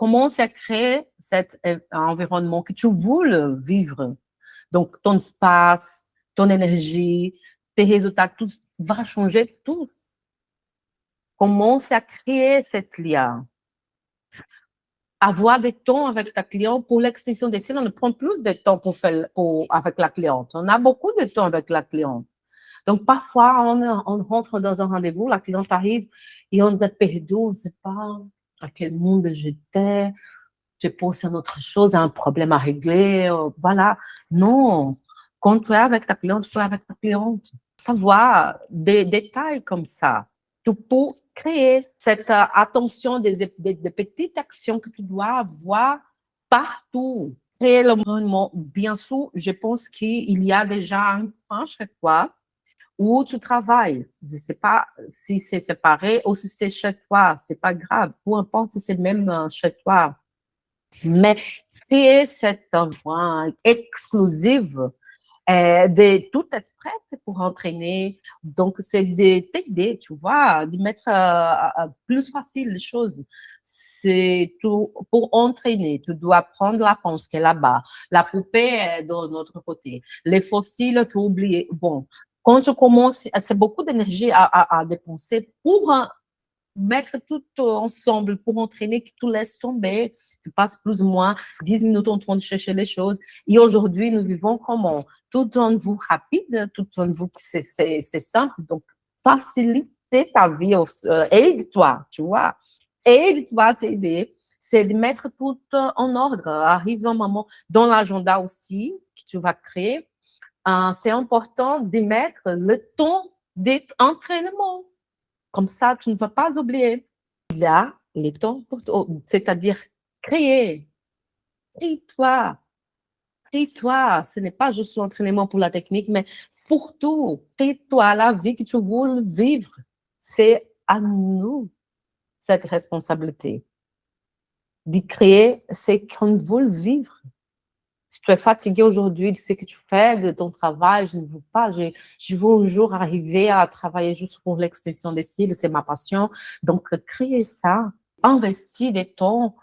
commence à créer cet environnement que tu veux vivre. Donc, ton espace, ton énergie, tes résultats, tout va changer, tous. Commence à créer cette lien. Avoir des temps avec ta cliente pour l'extension des cils, on prend plus de temps avec la cliente. On a beaucoup de temps avec la cliente. Donc, parfois, on rentre dans un rendez-vous, la cliente arrive et on est perdu, on ne sait pas à quel monde j'étais, je pense à autre chose, à un problème à régler, voilà. Non, quand tu es avec ta cliente, tu es avec ta cliente. Savoir des détails comme ça, tu peux créer cette attention des petites actions que tu dois avoir partout. Créer l'environnement, bien sûr, je pense qu'il y a déjà un chez toi où tu travailles. Je ne sais pas si c'est séparé ou si c'est chez toi, c'est pas grave, peu importe si c'est même chez toi. Mais créer cet endroit exclusif, de tout être prête pour entraîner. Donc, c'est de t'aider, tu vois, de mettre plus facile les choses. C'est tout pour entraîner. Tu dois prendre la pince qui est là-bas. La poupée est de notre côté. Les fossiles, tu oublies. Bon, quand tu commences, c'est beaucoup d'énergie à dépenser pour mettre tout ensemble pour entraîner, que tu laisses tomber. Tu passes plus ou moins 10 minutes en train de chercher les choses. Et aujourd'hui, nous vivons comment? Tout en vous rapide, tout en vous, c'est simple. Donc, faciliter ta vie, aide-toi, tu vois. Aide-toi à t'aider. C'est de mettre tout en ordre. Arrive un moment dans l'agenda aussi que tu vas créer. C'est important de mettre le temps d'entraînement. Comme ça, tu ne vas pas oublier. Il y a les temps pour toi, c'est-à-dire créer. Crée-toi. Crée-toi. Ce n'est pas juste l'entraînement pour la technique, mais pour tout. Crée-toi la vie que tu veux vivre. C'est à nous cette responsabilité de créer ce qu'on veut vivre. Si tu es fatigué aujourd'hui de ce que tu fais, de ton travail, je ne veux pas, je veux un jour arriver à travailler juste pour l'extension des cils, c'est ma passion. Donc, créer ça, investir des temps,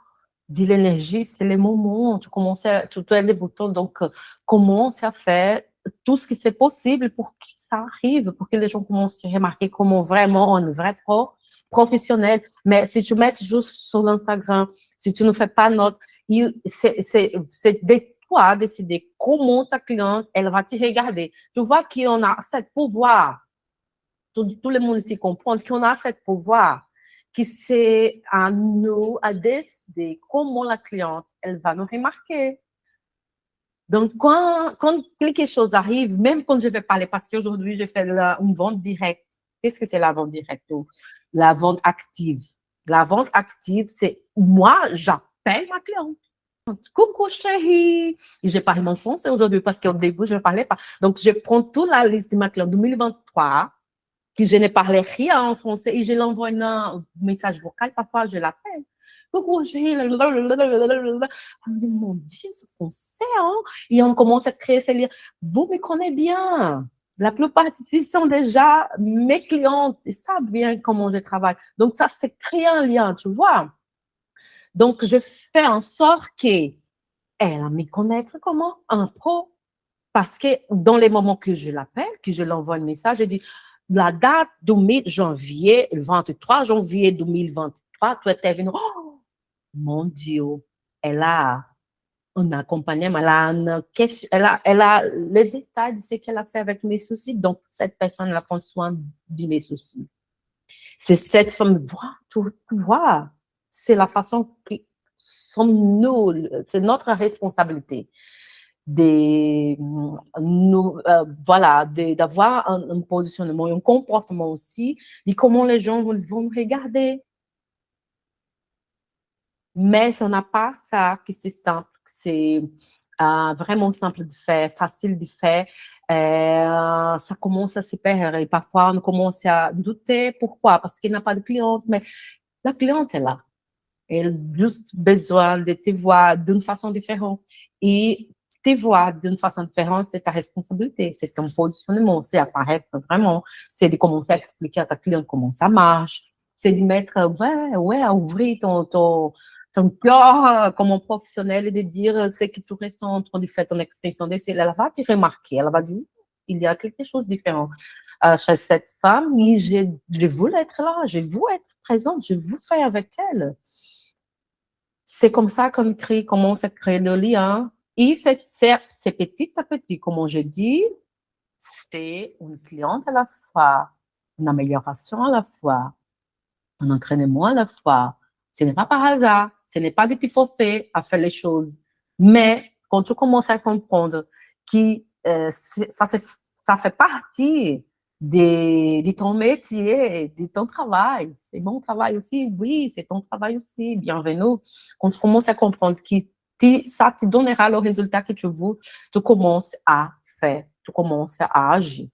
de l'énergie, c'est les moments, tu commences tu as les boutons, donc commence à faire tout ce qui c'est possible pour que ça arrive, pour que les gens commencent à remarquer comment vraiment un vrai professionnel. Mais si tu mets juste sur l'Instagram, si tu ne fais pas note, c'est des toi décider comment ta cliente, elle va te regarder. Tu vois qu'on a ce pouvoir, tout le monde ici comprend qu'on a ce pouvoir, que c'est à nous à décider comment la cliente, elle va nous remarquer. Donc, quand quelque chose arrive, même quand je vais parler, parce qu'aujourd'hui, je fais une vente directe. Qu'est-ce que c'est la vente directe? La vente active. La vente active, c'est moi, j'appelle ma cliente. Coucou chérie, je parle mon français aujourd'hui parce qu'au début je ne parlais pas. Donc je prends toute la liste de ma cliente 2023, que je ne parlais rien en français et je l'envoie un message vocal, parfois je l'appelle. Coucou chérie, elle me dit mon Dieu, c'est français, hein? Et on commence à créer ces liens. Vous me connaissez bien. La plupart ici sont déjà mes clientes, ils savent bien comment je travaille. Donc ça, c'est créer un lien, tu vois. Donc je fais en sorte que elle a me connaître comment un pro. Parce que dans les moments que je l'appelle, que je l'envoie un message, je dis la date de janvier, le 23 janvier 2023, tu étais venu. Oh, mon Dieu, elle a un accompagnement, elle a une question, elle a les détails de ce qu'elle a fait avec mes soucis. Donc, cette personne, elle prend soin de mes soucis. C'est cette femme, tu vois, c'est la façon que sommes nous, c'est notre responsabilité voilà, d'avoir un positionnement, un comportement aussi, et comment les gens vont me regarder. Mais si on n'a pas ça, que c'est simple, que c'est vraiment simple de faire, facile de faire, ça commence à se perdre et parfois on commence à douter. Pourquoi? Parce qu'il n'a pas de cliente, mais la cliente est là. Elle a juste besoin de te voir d'une façon différente. Et te voir d'une façon différente, c'est ta responsabilité, c'est ton positionnement, c'est apparaître vraiment, c'est de commencer à expliquer à ta cliente comment ça marche, c'est de mettre, ouais, à ouvrir ton cœur comme un professionnel et de dire ce que tu ressens en train de faire ton extension des cils, elle va te remarquer, elle va dire, il y a quelque chose de différent chez cette femme et je veux être là, je veux être présente, je veux faire avec elle. C'est comme ça qu'on commence à créer le lien. Et c'est petit à petit, comme je dis, c'est une cliente à la fois, une amélioration à la fois, un entraînement à la fois. Ce n'est pas par hasard, ce n'est pas de te forcer à faire les choses. Mais quand tu commences à comprendre que ça fait partie de ton métier, de ton travail, c'est mon travail aussi, oui, c'est ton travail aussi, bienvenue. Quand tu commences à comprendre que ça te donnera le résultat que tu veux, tu commences à faire, tu commences à agir.